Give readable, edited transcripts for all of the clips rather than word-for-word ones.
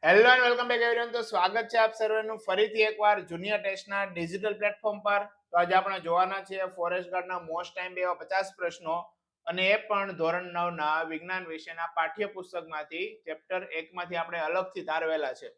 Hello and welcome back everyone. તો સ્વાગત છે આપ સર્વેનું ફરીથી એકવાર જુનિયર ટેસ્ટના ડિજિટલ પ્લેટફોર્મ પર। તો આજે આપણે જોવાના છીએ ફોરેસ્ટ ગાર્ડના મોસ્ટ ટાઈમ એવા 50 પ્રશ્નો, અને એ પણ ધોરણ 9 ના વિજ્ઞાન વિષયના પાઠ્યપુસ્તકમાંથી ચેપ્ટર 1 માંથી આપણે અલગથી તારવેલા છે,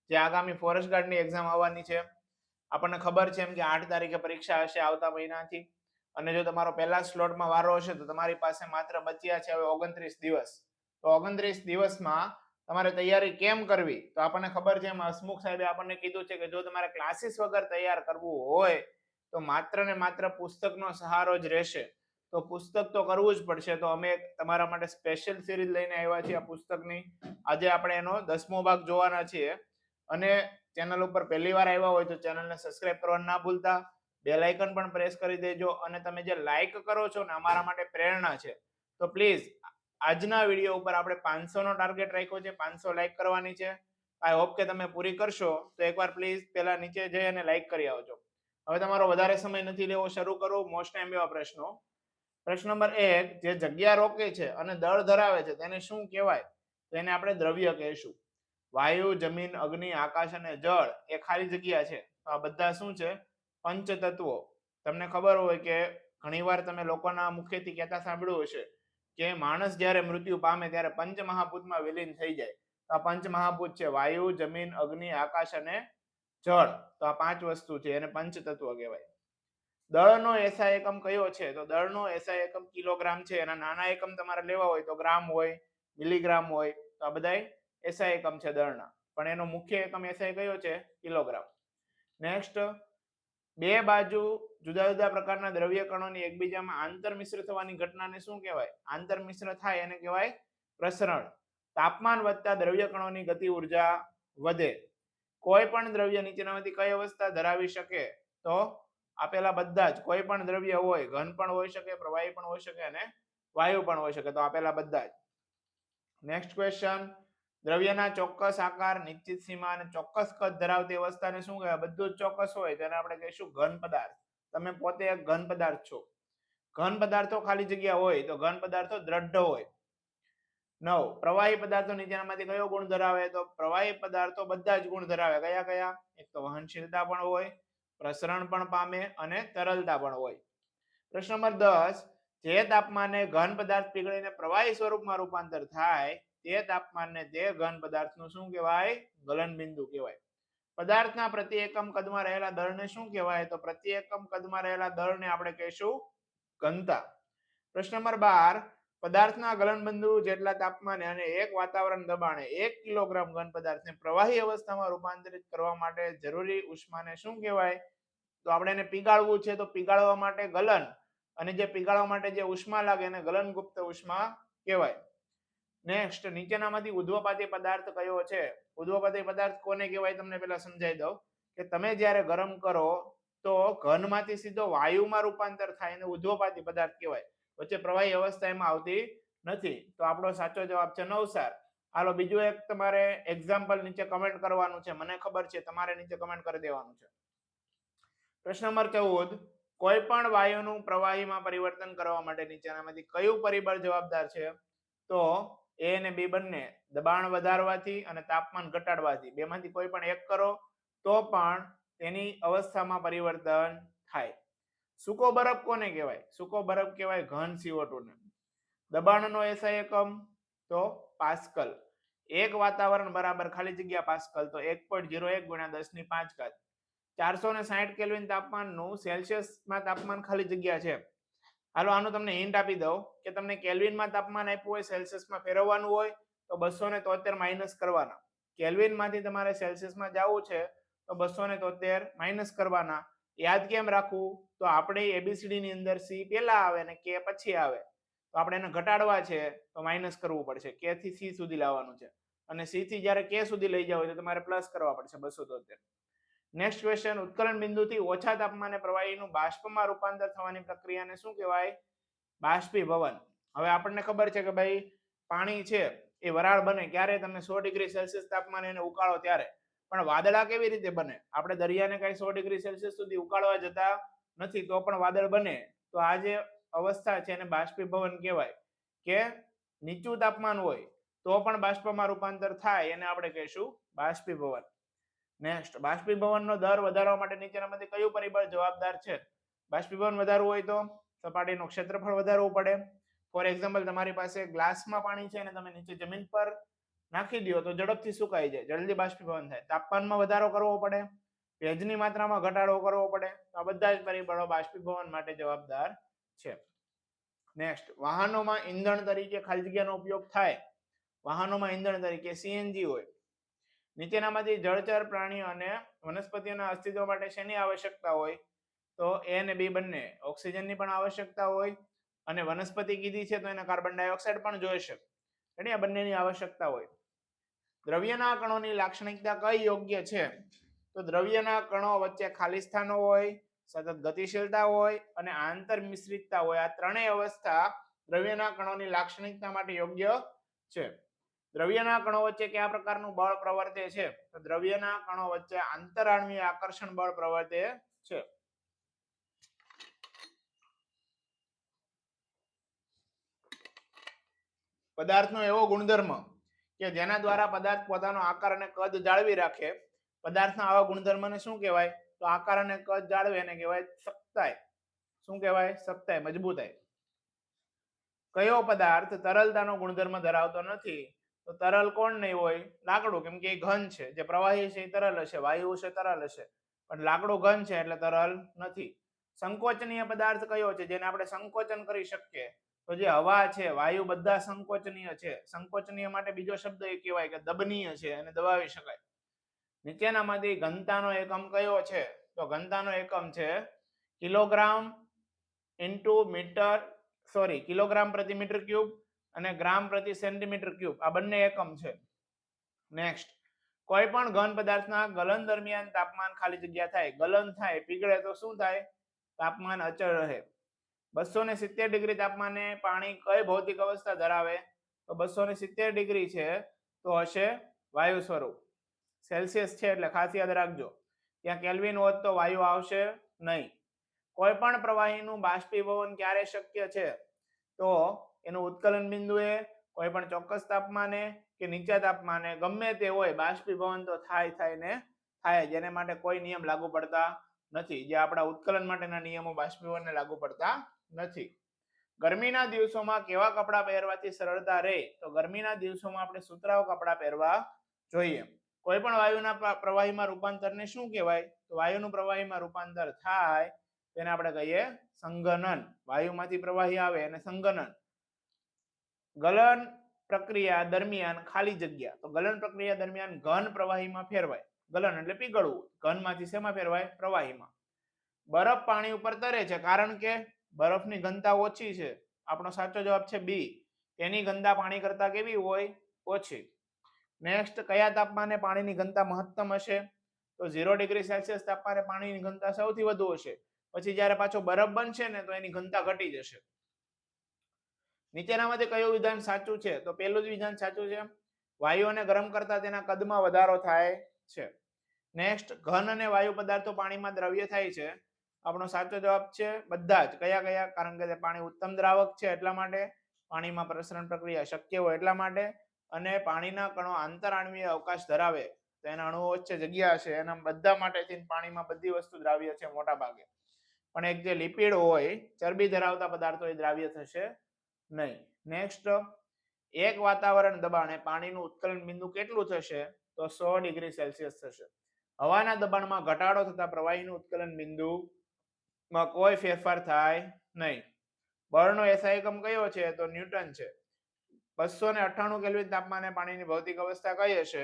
જે આગામી ફોરેસ્ટ ગાર્ડની એક્ઝામ આવવાની છે। આપણને ખબર છે એમ કે 8 તારીખે પરીક્ષા હશે આવતા મહિનાથી, અને જો તમારો પહેલા સ્લોટમાં વારો હશે તો તમારી પાસે માત્ર બચ્યા છે હવે 29 દિવસ। તો 29 દિવસમાં તમારે તૈયારી કેમ કરવી, તો આપણને ખબર છે એમ હસમુખ સાહેબે આપણને કીધું છે કે જો તમારે ક્લાસીસ વગર તૈયાર કરવું હોય તો માત્ર ને માત્ર પુસ્તકનો સહારો જ રહેશે। તો પુસ્તક તો કરવું જ પડશે। તો અમે તમારા માટે સ્પેશિયલ સિરીઝ લઈને આવ્યા છીએ આ પુસ્તકની। આજે આપણે એનો 10મો ભાગ જોવાના છીએ, અને ચેનલ ઉપર પહેલી વાર આવ્યા હોય તો ચેનલને સબસ્ક્રાઇબ કરવાનું ના ભૂલતા, બેલ આઇકન પણ પ્રેસ કરી દેજો, અને તમે જે લાઈક કરો છો ને અમારા માટે પ્રેરણા છે। તો પ્લીઝ આજના વિડીયો ઉપર આપણે 500 નો ટાર્ગેટ રાખ્યો છે, 500 લાઈક કરવાની છે। આઈ હોપ કે તમે પૂરી કરશો। તો એકવાર પ્લીઝ પહેલા નીચે જઈ અને લાઈક કરી આવજો। હવે તમારો વધારે સમય નથી લેવો, શરૂ કરો મોસ્ટ ટાઈમ એવા પ્રશ્નો। પ્રશ્ન નંબર 1, જે જગ્યા રોકે છે અને દળ ધરાવે છે તેને શું કહેવાય? તો એને આપણે દ્રવ્ય કહીશું। વાયુ, જમીન, અગ્નિ, આકાશ અને જળ એ ખાલી જગ્યા છે। તો આ બધા શું છે? પંચતત્વો। તમને ખબર હોય કે ઘણીવાર તમે લોકોના મુખેથી કહેતા સાંભળ્યું હશે કે માણસ જ્યારે મૃત્યુ પામે ત્યારે પંચમહાભૂતમાં વિલીન થઈ જાય। તો આ પંચમહાભૂત છે વાયુ, જમીન, અગ્નિ, આકાશ અને જળ। તો આ 5 વસ્તુ છે, એને પંચતત્વ કહેવાય। દળનો એસઆઈ એકમ કયો છે? તો દળનો એસઆઈ એકમ કિલોગ્રામ છે। એના નાના એકમ તમારે લેવા હોય તો ગ્રામ હોય, મિલીગ્રામ હોય। તો આ બધા એસઆઈ એકમ છે દળના, પણ એનો મુખ્ય એકમ એસઆઈ કયો છે? કિલોગ્રામ। નેક્સ્ટ, બે બાજુ જુદા જુદા પ્રકારના દ્રવ્ય કણોની એકબીજામાં આંતરમિશ્ર થવાની ઘટનાને શું કહેવાય? આંતરમિશ્ર થાય એને કહેવાય પ્રસરણ। તાપમાન વધતા દ્રવ્ય કણોની ગતિ ઉર્જા વધે। કોઈ પણ દ્રવ્ય નીચેનામાંથી કઈ અવસ્થા ધરાવી શકે? તો આપેલા બધા જ, કોઈ પણ દ્રવ્ય હોય, ઘન પણ હોઈ શકે, પ્રવાહી પણ હોઈ શકે અને વાયુ પણ હોઈ શકે। તો આપેલા બધા જ। નેક્સ્ટ ક્વેશ્ચન, દ્રવ્યના ચોક્કસ આકાર, નિશ્ચિત સીમા અને ચોક્કસ કદ ધરાવતી અવસ્થાને શું કહેવાય? બધું જ ચોક્કસ હોય તેને આપણે કહીશું ઘન પદાર્થ। તમે પોતે એક ઘન પદાર્થ છો। ઘન પદાર્થો ખાલી જગ્યા હોય તો ઘન પદાર્થો દ્રઢ હોય। 9, પ્રવાહી પદાર્થો નીચેનામાંથી કયો ગુણ ધરાવે? તો પ્રવાહી પદાર્થો બધા જ ગુણ ધરાવે। કયા કયા? એક તો વહનશીલતા પણ હોય, પ્રસરણ પણ પામે અને તરલતા પણ હોય। પ્રશ્ન નંબર 10, જે તાપમાને ઘન પદાર્થ પીગળીને પ્રવાહી સ્વરૂપમાં રૂપાંતર થાય તે તાપમાનને તે ઘન પદાર્થનું શું કહેવાય? ગલનબિંદુ કહેવાય। પદાર્થના પ્રતિ એકમ કદમાં રહેલા દળને શું કહેવાય? તો પ્રતિ એકમ કદમાં રહેલા દળને આપણે કહીશું ઘનતા। પ્રશ્ન નંબર 12, પદાર્થના ગલનબિંદુ જેટલા તાપમાને અને એક વાતાવરણ દબાણે 1 કિલોગ્રામ ઘન પદાર્થને પ્રવાહી અવસ્થામાં રૂપાંતરિત કરવા માટે જરૂરી ઉષ્માને શું કહેવાય? તો આપણે એને પીગાળવું છે તો પીગાળવા માટે ગલન, અને જે પીગાળવા માટે જે ઉષ્મા લાગે એને ગલનગુપ્ત ઉષ્મા કહેવાય। નેક્સ્ટ, નીચેનામાંથી ઉદ્ધ્વપાતી પદાર્થ કયો છે? ઉદ્ધ્વપાતી પદાર્થ કોને કહેવાય તમને પહેલા સમજાવી દઉં કે તમે જ્યારે ગરમ કરો તો ઘનમાંથી સીધો વાયુમાં રૂપાંતર થાય એને ઉદ્ધ્વપાતી પદાર્થ કહેવાય। વચ્ચે પ્રવાહી અવસ્થા એમાં આવતી નથી। તો આપણો સાચો જવાબ છે નવસાર। હાલો, બીજું એક તમારે એક્ઝામ્પલ નીચે કમેન્ટ કરવાનું છે, મને ખબર છે તમારે નીચે કમેન્ટ કરી દેવાનું છે। પ્રશ્ન નંબર 14, કોઈ પણ વાયુનું પ્રવાહીમાં પરિવર્તન કરવા માટે નીચેનામાંથી કયું પરિબળ જવાબદાર છે? તો એ અને બી બંને, દબાણ વધારવાથી અને તાપમાન ઘટાડવાથી, બેમાંથી કોઈ પણ એક કરો તો પણ તેની અવસ્થામાં પરિવર્તન થાય। સૂકો બરફ કોને કહેવાય? સૂકો બરફ કહેવાય ઘન CO2 ને। દબાણનો એસઆઈ એકમ તો પાસ્કલ। એક વાતાવરણ બરાબર ખાલી જગ્યા પાસ્કલ, તો 1.01 ગુણ્યા 10⁵ 460 કેલ્વિન તાપમાનનું સેલ્સિયસમાં તાપમાન ખાલી જગ્યા છે। હાલો, આનું તમને હિન્ટ આપી દઉં કે તમને કેલ્વિનમાં તાપમાન આપ્યું હોય, સેલ્સિયસમાં ફેરવવાનું હોય તો 273 માઇનસ કરવાના। કેલ્વિનમાંથી તમારે સેલ્સિયસમાં જવું છે તો 273 માઇનસ કરવાના। યાદ કેમ રાખવું? તો આપણે એબીસીડી ની અંદર સી પહેલા આવે અને કે પછી આવે, તો આપણે એને ઘટાડવા છે તો માઇનસ કરવું પડશે। કે થી સી સુધી લાવવાનું છે, અને સી થી જ્યારે કે સુધી લઈ જાવ તો તમારે પ્લસ કરવા પડશે 273। નેક્સ્ટ ક્વેશ્ચન, ઉત્કલન બિંદુથી ઓછા તાપમાને પ્રવાહીનું બાષ્પમાં રૂપાંતર થવાની પ્રક્રિયાને શું કહેવાય? બાષ્પીભવન। હવે આપણને ખબર છે કે ભાઈ પાણી છે એ વરાળ બને ક્યારે? તમે 100 ડિગ્રી સેલ્સિયસ તાપમાને એને ઉકાળો ત્યારે। પણ વાદળા કેવી રીતે બને? આપણે દરિયાને કઈ 100 ડિગ્રી સેલ્સિયસ સુધી ઉકાળવા જતા નથી તો પણ વાદળ બને। તો આ જે અવસ્થા છે એને બાષ્પીભવન કહેવાય, કે નીચું તાપમાન હોય તો પણ બાષ્પમાં રૂપાંતર થાય એને આપણે કહીશું બાષ્પીભવન. નેક્સ્ટ, બાષ્પીભવનનો દર વધારવા માટે નીચેનામાંથી કયું પરિબળ જવાબદાર છે? બાષ્પીભવન વધારવું હોય તો સપાટીનું ક્ષેત્રફળ વધારવું પડે. ફોર એક્ઝામ્પલ, તમારી પાસે ગ્લાસમાં પાણી છે અને તમે નીચે જમીન પર નાખી દો તો ઝડપથી સુકાઈ જાય, જલ્દી બાષ્પીભવન થાય. તાપમાનમાં વધારો કરવો પડે, ભેજની માત્રામાં ઘટાડો કરવો પડે. તો આ બધા જ પરિબળો બાષ્પીભવન માટે જવાબદાર છે. નેક્સ્ટ, વાહનોમાં ઈંધણ તરીકે ખાલી જગ્યાનો ઉપયોગ થાય. વાહનોમાં ઈંધણ તરીકે સીએનજી હોય. નીચેનામાંથી જળચર પ્રાણીઓ અને વનસ્પતિઓના અસ્તિત્વ માટે શેની આવશ્યકતા હોય? તો એ અને બી બંને. ઓક્સિજનની પણ આવશ્યકતા હોય અને વનસ્પતિ કીધી છે તો એને કાર્બન ડાયોક્સાઇડ પણ જોઈશે. એટલે આ બંનેની આવશ્યકતા હોય. દ્રવ્યના કણોની લાક્ષણિકતા કઈ યોગ્ય છે? તો દ્રવ્યના કણો વચ્ચે ખાલી સ્થાનો હોય, સતત ગતિશીલતા હોય અને આંતર મિશ્રિતતા હોય. આ ત્રણેય અવસ્થા દ્રવ્યના કણોની લાક્ષણિકતા માટે યોગ્ય છે. દ્રવ્યના કણો વચ્ચે કયા પ્રકારનું બળ પ્રવર્તે છે? તો દ્રવ્યના કણો વચ્ચે આંતરાણ્વીય આકર્ષણ બળ પ્રવર્તે છે. પદાર્થનો એવો ગુણધર્મ કે જેના દ્વારા પદાર્થ પોતાનો આકાર અને કદ જાળવી રાખે. પદાર્થના આવા ગુણધર્મને શું કહેવાય? તો આકાર અને કદ જાળવે એને કહેવાય સખ્તાઈ. શું કહેવાય? સખ્તાઈ, મજબૂતાઈ. કયો પદાર્થ તરલતાનો ગુણધર્મ ધરાવતો નથી? તો તરલ કોણ નહીં હોય? લાકડું, કેમ કે એ ઘન છે. જે પ્રવાહી છે એ તરલ હશે, વાયુ છે તરલ હશે, પણ લાકડું ઘન છે એટલે તરલ નથી. સંકોચનીય પદાર્થ કયો છે જેને આપણે સંકોચન કરી શકીએ? તો જે હવા છે, વાયુ, બધા સંકોચનીય છે. સંકોચનીય માટે બીજો શબ્દ એ કહેવાય કે દબનીય છે, એને દબાવી શકાય. નીચેનામાંથી ઘનતાનો એકમ કયો છે? તો ઘનતાનો એકમ છે કિલોગ્રામ ઇન્ટુ મીટર, કિલોગ્રામ પ્રતિ મીટર ક્યુબ અને ગ્રામ પ્રતિ સેન્ટીમીટર ક્યુબ. આ બંને એકમ છે. નેક્સ્ટ, કોઈ પણ ઘન પદાર્થના ગલન દરમિયાન તાપમાન ખાલી જગ્યા થાય, ગલન થાય, પીગળે તો શું થાય? તાપમાન અચળ રહે. 270 ડિગ્રી તાપમાને પાણી કઈ ભૌતિક અવસ્થા ધરાવે? તો 270 ડિગ્રી છે તો હશે વાયુ સ્વરૂપ. સેલ્સિયસ છે એટલે ખાસ યાદ રાખજો. ત્યાં કેલ્વિન હોત તો વાયુ આવશે નહીં. કોઈ પણ પ્રવાહીનું બાષ્પીભવન ક્યારે શક્ય છે? તો એનું ઉત્કલન બિંદુએ, કોઈ પણ ચોક્કસ તાપમાને કે નીચા તાપમાને, ગમે તે હોય, બાષ્પીભવન તો થાય ને થાય. જેને માટે કોઈ નિયમ લાગુ પડતા નથી. જે આપણા ઉત્કલન માટેના નિયમો બાષ્પીભવનને લાગુ પડતા નથી. ગરમીના દિવસોમાં કેવા કપડાં પહેરવાથી સરળતા રહે? તો ગરમીના દિવસોમાં આપણે સુતરાઉ કપડાં પહેરવા જોઈએ. કોઈ પણ વાયુના પ્રવાહીમાં રૂપાંતરને શું કહેવાય? તો વાયુનું પ્રવાહીમાં રૂપાંતર થાય તેને આપણે કહીએ સંઘનન. વાયુમાંથી પ્રવાહી આવે એને સંઘનન. ગલન પ્રક્રિયા દરમિયાન ખાલી જગ્યા. તો ગલન પ્રક્રિયા દરમિયાન ઘન પ્રવાહીમાં ફેરવાય. ગલન એટલે પીગળવું. ઘનમાંથી શેમાં ફેરવાય? પ્રવાહીમાં. બરફ પાણી ઉપર તરે છે કારણ કે બરફની ઘનતા ઓછી છે. આપણો સાચો જવાબ છે બી. તેની ઘનતા પાણી કરતા કેવી હોય? ઓછી. નેક્સ્ટ, કયા તાપમાને પાણીની ઘનતા મહત્તમ હશે? તો 0 ડિગ્રી સેલ્સિયસ તાપમાને પાણીની ઘનતા સૌથી વધુ હશે. પછી જ્યારે પાછો બરફ બનશે ને તો એની ઘનતા ઘટી જશે. નીચેનામાંથી કયું વિધાન સાચું છે? તો પહેલું જ વિધાન સાચું છે. વાયુઓને ગરમ કરતા તેના કદમાં વધારો થાય છે. નેક્સ્ટ, ઘન અને વાયુ પદાર્થો પાણીમાં દ્રવ્ય થાય છે. આપણો સાચો જવાબ છે બધા જ. કયા? કારણ કે તે પાણી ઉત્તમ દ્રાવક છે એટલા માટે, પાણીમાં પ્રસરણ પ્રક્રિયા શક્ય હોય એટલા માટે, અને પાણીના કણો આંતરાણ્વીય અવકાશ ધરાવે તો એના અણુઓ વચ્ચે જગ્યા છે. એના બધા માટેથી પાણીમાં બધી વસ્તુ દ્રાવ્ય છે મોટા ભાગે. પણ એક જે લિપિડ હોય, ચરબી ધરાવતા પદાર્થો એ દ્રાવ્ય થશે નહીં. નેક્સ્ટ, એક વાતાવરણ દબાણે પાણીનું ઉત્કલન બિંદુ કેટલું થશે? તો 100 ડિગ્રી સેલ્સિયસ થશે. હવાના દબાણમાં ઘટાડો થતા પ્રવાહીનું ઉત્કલન બિંદુમાં કોઈ ફેરફાર થાય નહીં. બળનો એસઆઈ એકમ કયો છે? તો ન્યૂટન છે. 298 કેલ્વિન તાપમાને પાણીની ભૌતિક અવસ્થા કઈ હશે?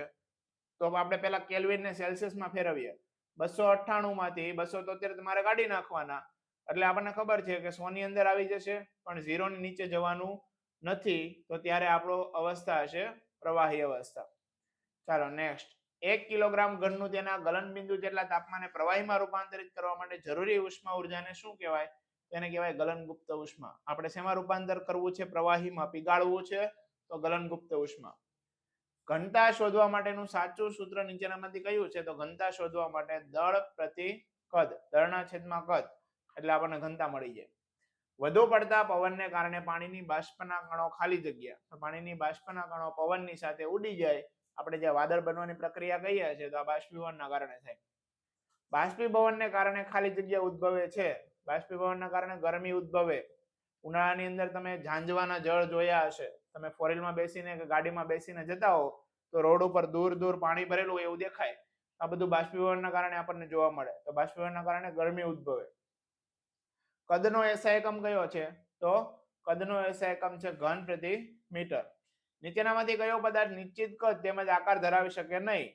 તો આપણે પહેલા કેલ્વિન ને સેલ્સિયસમાં ફેરવીએ. 298 માંથી 273 તમારે કાઢી નાખવાના એટલે આપણને ખબર છે કે 100 ની અંદર આવી જશે, પણ 0 ની નીચે જવાનું નથી. તો ત્યારે આપણો અવસ્થા હશે પ્રવાહી અવસ્થા. ચાલો નેક્સ્ટ, 1 કિલોગ્રામ ઘનનું તેના ગલન બિંદુ જેટલા તાપમાને પ્રવાહીમાં રૂપાંતરિત કરવા માટે જરૂરી ઉષ્મા ઉર્જાને શું કહેવાય? તેને કહેવાય ગલનગુપ્ત ઉષ્મા. આપણે શેમાં રૂપાંતર કરવું છે? પ્રવાહીમાં પીગાળવું છે તો ગલનગુપ્ત ઉષ્મા. ઘનતા શોધવા માટેનું સાચું સૂત્ર નીચેનામાંથી કયું છે? તો ઘનતા શોધવા માટે દળ પ્રતિ કદ, દળના છેદમાં કદ, એટલે આપણને ઘનતા મળી જાય. વધુ પડતા પવનને કારણે પાણીની બાષ્પના કણો ખાલી જગ્યા, તો પાણીની બાષ્પના કણો પવનની સાથે ઉડી જાય, આપણે જે વાદળ બનવાની પ્રક્રિયા કહીએ છીએ તો આ બાષ્પીભવનના કારણે થાય. બાષ્પીભવનને કારણે ખાલી જગ્યા ઉદ્ભવે છે. બાષ્પીભવનના કારણે ગરમી ઉદ્ભવે. ઉનાળાની અંદર તમે ઝાંઝવાના જળ જોયા હશે, તમે ફોરેલમાં બેસીને કે ગાડીમાં બેસીને જતા હો તો રોડ ઉપર દૂર દૂર પાણી ભરેલું હોય એવું દેખાય. આ બધું બાષ્પીભવનના કારણે આપણને જોવા મળે. તો બાષ્પીભવનના કારણે ગરમી ઉદ્ભવે. કદનો એસઆઈ એકમ કયો છે? તો કદનો એસઆઈ એકમ છે ઘન પ્રતિ મીટર. નીચેનામાંથી કયો પદાર્થ નિશ્ચિત કદ તેમજ આકાર ધરાવી શકે નહીં?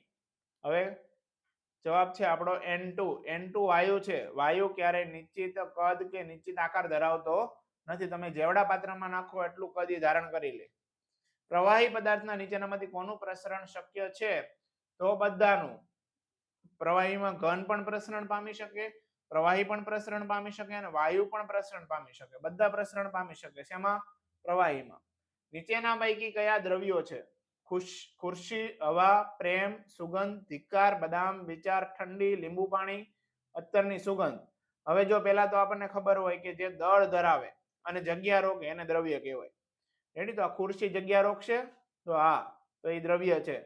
હવે જવાબ છે આપણો N2. N2 વાયુ છે. વાયુ ક્યારે નિશ્ચિત કદ કે નિશ્ચિત આકાર ધરાવતો નથી. તમે જેવડા પાત્રમાં નાખો એટલું કદ એ ધારણ કરી લે. પ્રવાહી પદાર્થના નીચેનામાંથી કોનું પ્રસરણ શક્ય છે? તો બધાનું. પ્રવાહીમાં ઘન પણ પ્રસરણ પામી શકે, પ્રવાહી પણ પ્રસરણ પામી શકે અને વાયુ પણ પ્રસરણ પામી શકે. બધા પ્રસરણ પામી શકે. શેમાં? પ્રવાહીમાં. નીચેના પૈકી કયા દ્રવ્યો છે? ખુરશી, હવા, પ્રેમ, સુગંધ, ધિક્કાર, બદામ, વિચાર, ઠંડી, લીંબુ પાણી, અત્તરની સુગંધ. હવે જો પેલા તો આપણને ખબર હોય કે જે દળ ધરાવે અને જગ્યા રોકે એને દ્રવ્ય કહેવાય. રેડી? તો આ ખુરશી જગ્યા રોકશે તો હા, તો એ દ્રવ્ય છે.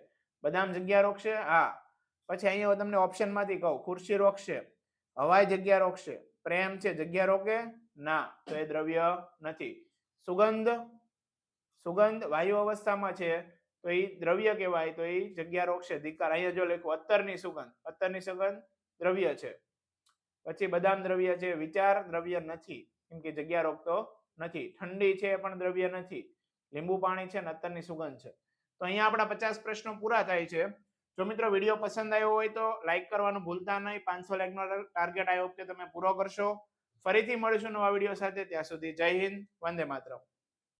બદામ જગ્યા રોકશે, હા. પછી અહીંયા તમને ઓપ્શન માંથી કહું, ખુરશી રોકશે, હવાઈ જગ્યા રોકશે, પ્રેમ છે જગ્યા રોકે, ના, તો એ દ્રવ્ય નથી. સુગંધ વાયુ અવસ્થામાં છે તો એ દ્રવ્ય કહેવાય, તો એ જગ્યા રોકશે. ધિક્કાર, અહીંયા જો લખ્યું અત્તરની સુગંધ દ્રવ્ય છે. પછી બદામ દ્રવ્ય છે. વિચાર દ્રવ્ય નથી કેમ કે જગ્યા રોકતો નથી. ઠંડી છે પણ દ્રવ્ય નથી. લીંબુ પાણી છે ને અત્તરની સુગંધ છે. તો અહીંયા આપણા 50 પ્રશ્નો પૂરા થાય છે. જો મિત્રો વિડીયો પસંદ આવ્યો હોય તો લાઈક કરવાનું ભૂલતા નહીં. 500 લાઈકનો ટાર્ગેટ આ વખતે તમે પૂરો કરશો. ફરીથી મળીશું નવા વિડીયો સાથે. ત્યાં સુધી જય હિન્દ, વંદે માતરમ.